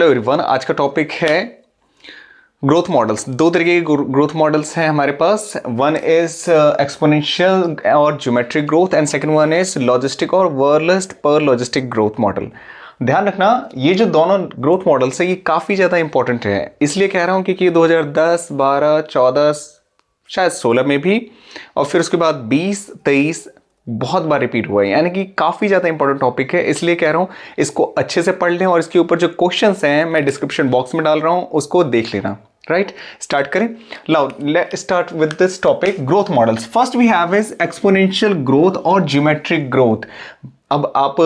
Hello everyone, आज का topic है ग्रोथ मॉडल्स। दो तरीके के ग्रोथ मॉडल्स हैं हमारे पास। वन इज एक्सपोनेंशियल और geometric growth and second one is logistic और वर्स्ट पर लॉजिस्टिक ग्रोथ मॉडल। ध्यान रखना, ये जो दोनों ग्रोथ मॉडल्स है ये काफ़ी ज़्यादा इंपॉर्टेंट है। इसलिए कह रहा हूँ क्योंकि 2010, 12, 14, शायद 16 में भी, और फिर उसके बाद 20, 23 बहुत बार रिपीट हुआ है, यानी कि काफ़ी ज़्यादा इंपॉर्टेंट टॉपिक है। इसलिए कह रहा हूँ इसको अच्छे से पढ़ लें, और इसके ऊपर जो क्वेश्चंस हैं मैं डिस्क्रिप्शन बॉक्स में डाल रहा हूँ, उसको देख लेना। राइट, स्टार्ट करें। Now let's start with this topic, growth models. First we have is exponential growth और ज्योमेट्रिक ग्रोथ। अब आप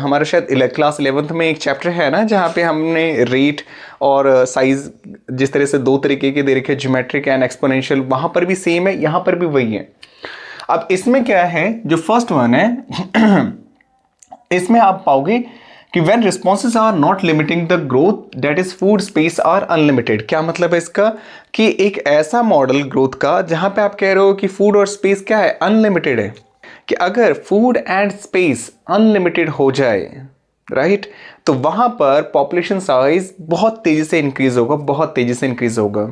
हमारा शायद क्लास 11th में एक चैप्टर है ना, जहाँ पे हमने रेट और साइज जिस तरह से दो तरीके के दे रखे, ज्योमेट्रिक एंड एक्सपोनेंशियल, वहाँ पर भी सेम है, यहाँ पर भी वही है। अब इसमें क्या है, जो फर्स्ट वन है इसमें आप पाओगे कि when responses are not limiting the growth that is food space are unlimited. क्या मतलब है इसका, कि एक ऐसा मॉडल ग्रोथ का जहां पे आप कह रहे हो कि फूड और स्पेस क्या है, अनलिमिटेड है, कि अगर फूड एंड स्पेस अनलिमिटेड हो जाए, राइट, तो वहां पर पॉपुलेशन साइज बहुत तेजी से इंक्रीज होगा, बहुत तेजी से इंक्रीज होगा।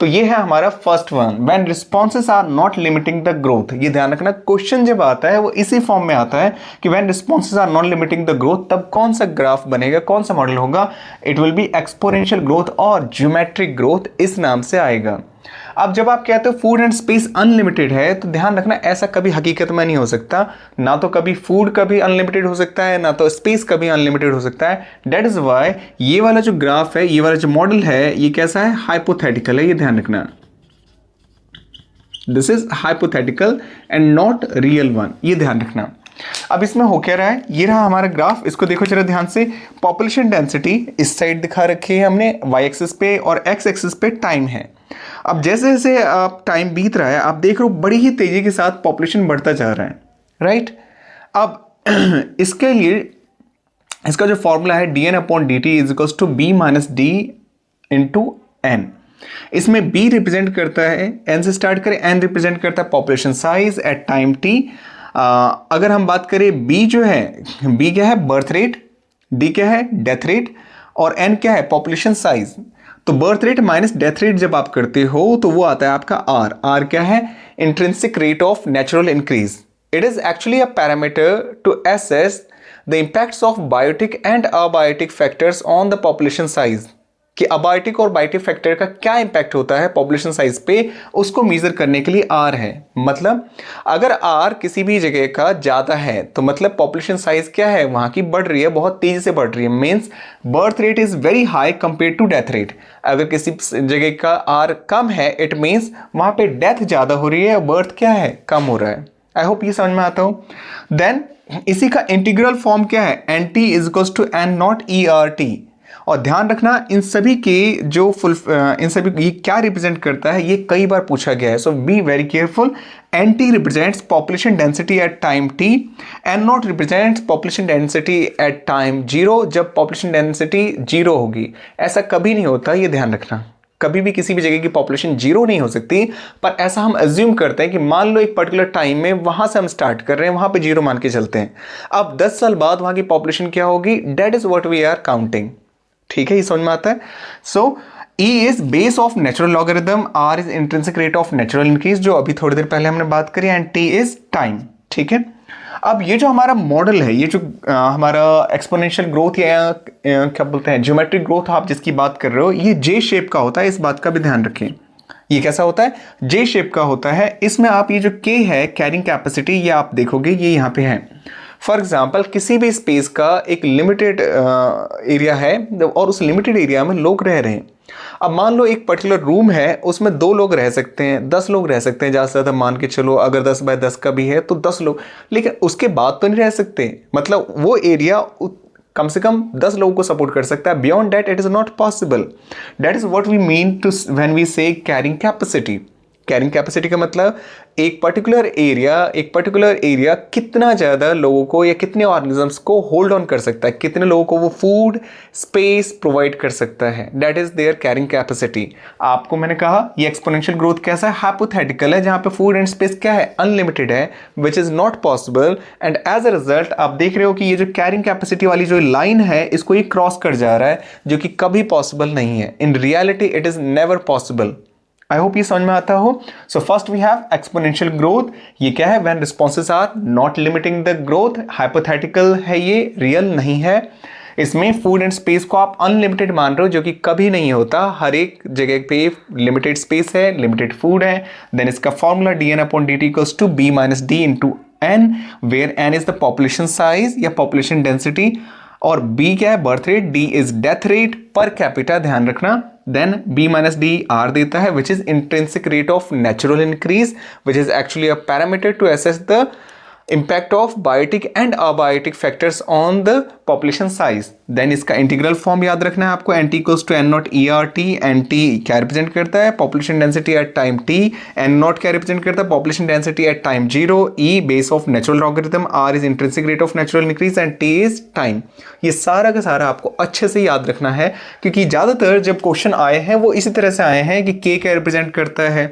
तो ये है हमारा first one, when responses are not limiting the growth. ये ध्यान रखना, क्वेश्चन जब आता है वो इसी फॉर्म में आता है कि when responses are not limiting the growth, तब कौन सा ग्राफ बनेगा, कौन सा मॉडल होगा, it will be exponential growth और ज्योमेट्रिक ग्रोथ, इस नाम से आएगा। अब जब आप कहते हो फूड एंड स्पेस अनलिमिटेड है, तो ध्यान रखना ऐसा कभी हकीकत में नहीं हो सकता। ना तो कभी फूड कभी अनलिमिटेड हो सकता है, ना तो स्पेस कभी अनलिमिटेड हो सकता है। दैट इज वाई ये वाला जो ग्राफ है, ये वाला जो मॉडल है, ये कैसा है, हाइपोथेटिकल है। ये ध्यान रखना, this is hypothetical and not real one, ये ध्यान रखना। अब इसमें हो क्या रहा है, ये रहा हमारा ग्राफ, इसको देखो जरा ध्यान से। पॉपुलेशन डेंसिटी इस साइड दिखा रखी है हमने वाई एक्सिस पे, और एक्स एक्सिस पे टाइम है। अब जैसे जैसे आप टाइम बीत रहा है, आप देख रहे हो बड़ी ही तेजी के साथ पॉपुलेशन बढ़ता जा रहा है, राइट। अब इसके लिए इसका जो फॉर्मूला है dn/dt is equals to b minus D into n। इसमें b रिप्रेजेंट करता है, n से स्टार्ट करें, n रिप्रेजेंट करता है population size at time t। अगर हम बात करें b जो है, b क्या है, बर्थ रेट, d क्या है, डेथ रेट, और n क्या है, पॉपुलेशन साइज। तो birth rate minus death rate जब आप करते हो तो वो आता है आपका r। r क्या है, intrinsic rate of natural increase. It is actually a parameter to assess the impacts of biotic and abiotic factors on the population size, कि अबायोटिक और बायोटिक फैक्टर का क्या इंपैक्ट होता है पॉपुलेशन साइज पे, उसको मेजर करने के लिए आर है। मतलब अगर आर किसी भी जगह का ज़्यादा है तो मतलब पॉपुलेशन साइज क्या है, वहाँ की बढ़ रही है, बहुत तेज़ी से बढ़ रही है। Means birth rate is very high compare to death rate. अगर किसी जगह का आर कम है, इट मीन्स वहाँ पे डेथ ज़्यादा हो रही है, बर्थ क्या है, कम हो रहा है। आई होप ये समझ में आता हो। देन इसी का इंटीग्रल फॉर्म क्या है, N T is equals to N naught E R T. और ध्यान रखना, इन सभी के जो इन सभी ये क्या रिप्रेजेंट करता है, ये कई बार पूछा गया है, so be very careful. N T represents population density at time T, N naught represents population density at time zero, जब पॉपुलेशन डेंसिटी जीरो होगी। ऐसा कभी नहीं होता, ये ध्यान रखना। कभी भी किसी भी जगह की पॉपुलेशन जीरो नहीं हो सकती, पर ऐसा हम अज्यूम करते हैं कि मान लो एक पर्टिकुलर टाइम में वहां से हम स्टार्ट कर रहे हैं, वहां पे जीरो मान के चलते हैं। अब 10 साल बाद वहां की पॉपुलेशन क्या होगी, that is what we are counting. ठीक है, ये समझ में आता है। So E is base of natural logarithm, R is intrinsic rate of natural increase, जो अभी थोड़ी देर पहले हमने बात करी, एंड T इज टाइम। ठीक है, अब ये जो हमारा मॉडल है, ये जो हमारा एक्सपोनेंशियल ग्रोथ या क्या बोलते हैं, ज्योमेट्रिक ग्रोथ आप जिसकी बात कर रहे हो, ये J शेप का होता है, इस बात का भी ध्यान रखें। ये कैसा होता है, J शेप का होता है। इसमें आप ये जो K है, कैरिंग कैपेसिटी, ये आप देखोगे ये यहाँ पे है। फॉर एग्जाम्पल किसी भी स्पेस का एक लिमिटेड एरिया है, और उस लिमिटेड एरिया में लोग रह रहे हैं। अब मान लो एक पर्टिकुलर रूम है, उसमें 2 लोग रह सकते हैं, 10 लोग रह सकते हैं, ज़्यादा से ज़्यादा मान के चलो, अगर 10 बाय 10 का भी है तो 10 लोग, लेकिन उसके बाद तो नहीं रह सकते। मतलब वो एरिया कम से कम 10 लोगों को सपोर्ट कर सकता है, beyond that it is not possible. That is what we mean to when we say carrying capacity. Carrying capacity का मतलब एक पर्टिकुलर एरिया कितना ज़्यादा लोगों को या कितने ऑर्गेनिजम्स को होल्ड ऑन कर सकता है, कितने लोगों को वो फूड स्पेस प्रोवाइड कर सकता है, that is their carrying capacity. आपको मैंने कहा ये एक्सपोनेंशियल ग्रोथ कैसा है, हाइपोथेटिकल है, जहाँ पे फूड एंड स्पेस क्या है, अनलिमिटेड है, which is not possible. And as a result आप देख रहे हो कि ये जो कैरिंग कैपेसिटी वाली जो लाइन है इसको ये क्रॉस कर जा रहा है, जो कि कभी पॉसिबल नहीं है। In reality it is never possible. I hope ये समझ में आता हो। So first we have exponential growth. ये क्या है, when responses are not limiting the growth, hypothetical है, ये रियल नहीं है। इसमें फूड एंड स्पेस को आप अनलिमिटेड मान रहे हो, जो कि कभी नहीं होता। हर एक जगह पे लिमिटेड स्पेस है, लिमिटेड फूड है। देन इसका formula dn/dt equals to b - d into n, where n is the population size या पॉपुलेशन डेंसिटी, और b क्या है, birth rate, d is death rate per capita, ध्यान रखना। देन b - d r देता है which is intrinsic rate of natural increase, which is actually a parameter to assess the impact of biotic and abiotic factors on the population size। Then इसका integral form याद रखना है आपको, nt equals to n naught ERT। nt क्या represent करता है, population density at time t। n naught क्या represent करता है, population density at time 0। e base of natural logarithm, r is intrinsic rate of natural increase and t is time. ये सारा का सारा आपको अच्छे से याद रखना है, क्योंकि ज़्यादातर जब क्वेश्चन आए हैं वो इसी तरह से आए हैं कि k क्या रिप्रेजेंट करता है,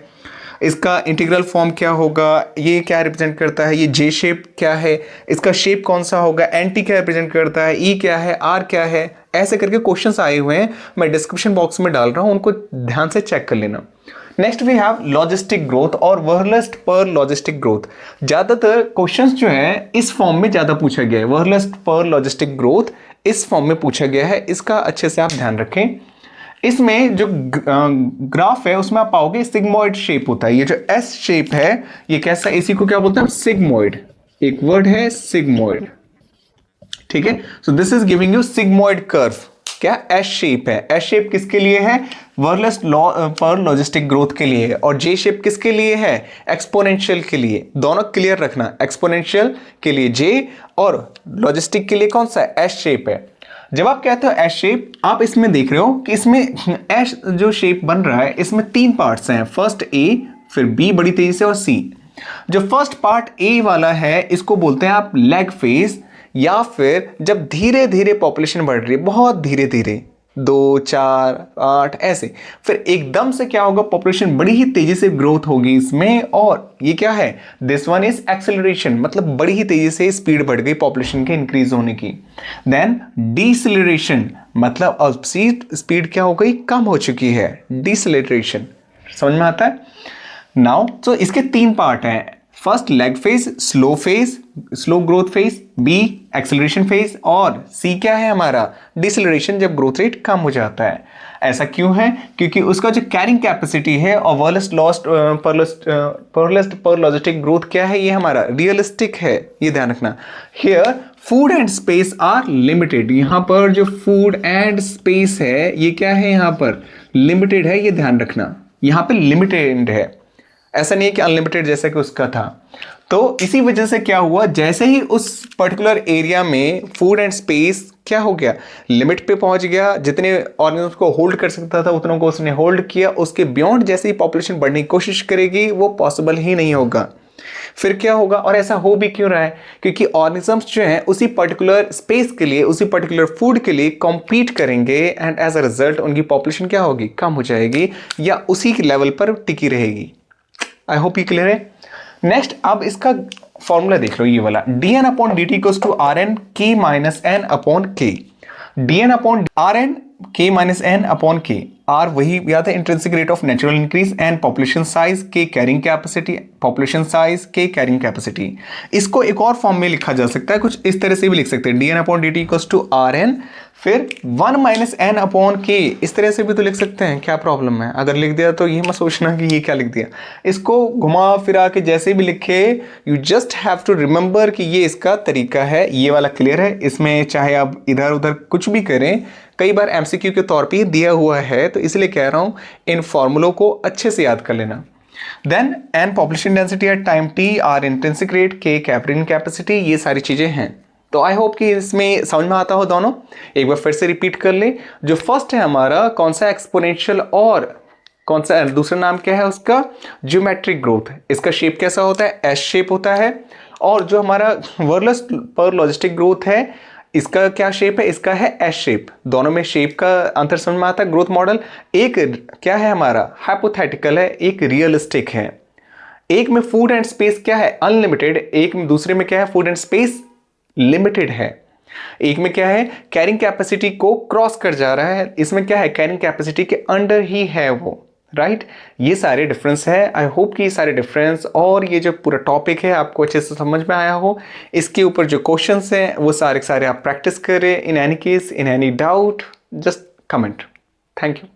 इसका इंटीग्रल फॉर्म क्या होगा, ये क्या रिप्रेजेंट करता है, ये जे शेप क्या है, इसका शेप कौन सा होगा, एंटी क्या रिप्रेजेंट करता है, ई क्या है, आर क्या है, ऐसे करके क्वेश्चंस आए हुए हैं। मैं डिस्क्रिप्शन बॉक्स में डाल रहा हूं, उनको ध्यान से चेक कर लेना। Next we have logistic growth और वर्लस्ट पर लॉजिस्टिक ग्रोथ। ज़्यादातर क्वेश्चंस जो है इस फॉर्म में ज़्यादा पूछा गया है, वर्लस्ट पर लॉजिस्टिक ग्रोथ इस फॉर्म में पूछा गया है। इसका अच्छे से आप ध्यान रखें। इसमें जो ग्राफ है उसमें आप पाओगे सिग्मोइड शेप होता है। ये जो एस शेप है ये कैसा, इसी को क्या बोलते हैं, सिग्मोइड। एक वर्ड है सिग्मोइड, ठीक है। So this is giving you sigmoid curve. क्या एस शेप है, एस शेप किसके लिए है, वर्लस्ट पर लॉजिस्टिक ग्रोथ के लिए है, और जे शेप किसके लिए है, एक्सपोनेंशियल के लिए। दोनों क्लियर रखना, एक्सपोनेंशियल के लिए जे और लॉजिस्टिक के लिए कौन सा एस शेप है। जब आप कहते हो एस शेप, आप इसमें देख रहे हो कि इसमें एस जो शेप बन रहा है इसमें 3 पार्ट्स हैं, फर्स्ट ए, फिर बी बड़ी तेजी से, और सी। जो फर्स्ट पार्ट ए वाला है इसको बोलते हैं आप लैग फेज, या फिर जब धीरे धीरे पॉपुलेशन बढ़ रही है, बहुत धीरे धीरे, 2, 4, 8 ऐसे, फिर एकदम से क्या होगा, पॉपुलेशन बड़ी ही तेजी से ग्रोथ होगी इसमें। और ये क्या है, दिस वन इज एक्सेलरेशन, मतलब बड़ी ही तेजी से स्पीड बढ़ गई पॉपुलेशन के इंक्रीज होने की। देन डिसेलरेशन, मतलब अब स्पीड क्या हो गई, कम हो चुकी है, डिसेलरेशन। समझ में आता है नाउ। तो इसके 3 पार्ट हैं, first lag phase, slow growth phase, B acceleration phase, और सी क्या है हमारा, डिसेलरेशन, जब ग्रोथ रेट कम हो जाता है। ऐसा क्यों है, क्योंकि उसका जो कैरिंग कैपेसिटी है और वर्लस्ट पर लॉजिस्टिक ग्रोथ क्या है, ये हमारा रियलिस्टिक है, ये ध्यान रखना। Here food and space are limited, यहां पर जो फूड एंड स्पेस है ये क्या है, यहां पर लिमिटेड है, ये ध्यान रखना, यहां पे लिमिटेड है, ऐसा नहीं है कि अनलिमिटेड जैसा कि उसका था। तो इसी वजह से क्या हुआ, जैसे ही उस पर्टिकुलर एरिया में फूड एंड स्पेस क्या हो गया, लिमिट पे पहुंच गया, जितने ऑर्गेनिज्म को होल्ड कर सकता था उतनों को उसने होल्ड किया, उसके बियॉन्ड जैसे ही पॉपुलेशन बढ़ने की कोशिश करेगी वो पॉसिबल ही नहीं होगा। फिर क्या होगा, और ऐसा हो भी क्यों रहा है, क्योंकि ऑर्गेनिजम्स जो हैं उसी पर्टिकुलर स्पेस के लिए, उसी पर्टिकुलर फूड के लिए कॉम्पीट करेंगे, एंड एज अ रिजल्ट उनकी पॉपुलेशन क्या होगी, कम हो जाएगी या उसी लेवल पर टिकी रहेगी। आई होप ये क्लियर है। नेक्स्ट अब इसका फॉर्मूला देख लो, ये वाला dn/dt equals to rn k - n/k। dn/rn k - n/k, R वही याद है, intrinsic rate of natural increase, and population size K carrying capacity, population size K carrying capacity. इसको एक और फॉर्म में लिखा जा सकता है, कुछ इस तरह से भी लिख सकते हैं, dn/dt इक्वल्स टू rn फिर 1 - n/k, इस तरह से भी तो लिख सकते हैं, क्या प्रॉब्लम है। अगर लिख दिया तो ये मत सोचना कि ये क्या लिख दिया, इसको घुमा फिरा के जैसे भी लिखे, you just have to remember कि ये इसका तरीका है। ये वाला क्लियर है, इसमें चाहे आप इधर उधर कुछ भी करें, कई बार एमसीक्यू के तौर पे दिया हुआ है, तो इसलिए कह रहा हूं इन फॉर्मूलों को अच्छे से याद कर लेना। Then N population density at time T, R intrinsic rate, K carrying capacity, ये सारी चीजें हैं। तो आई होप कि इसमें समझ में आता हो दोनों। एक बार फिर से रिपीट कर ले, जो फर्स्ट है हमारा कौन सा, एक्सपोनेंशियल और कौन सा दूसरा नाम क्या है उसका? Geometric growth. इसका शेप कैसा होता है? एस शेप होता है। और जो हमारा वर्लस पर लॉजिस्टिक ग्रोथ है, इसका क्या शेप है? इसका है एस शेप। दोनों में शेप का अंतर समझ में आता है। ग्रोथ मॉडल एक क्या है हमारा? हाइपोथेटिकल है, एक रियलिस्टिक है। एक में फूड एंड स्पेस क्या है? अनलिमिटेड। एक में दूसरे में क्या है? फूड एंड स्पेस लिमिटेड है। एक में क्या है? कैरिंग कैपेसिटी को क्रॉस कर जा रहा है, इसमें क्या है? कैरिंग कैपेसिटी के अंडर ही है वो, राइट? ये सारे डिफरेंस है। आई होप कि ये सारे डिफरेंस और ये जो पूरा टॉपिक है आपको अच्छे से समझ में आया हो। इसके ऊपर जो क्वेश्चंस हैं वो सारे के सारे आप प्रैक्टिस करें। In any case, in any doubt, just comment. Thank you.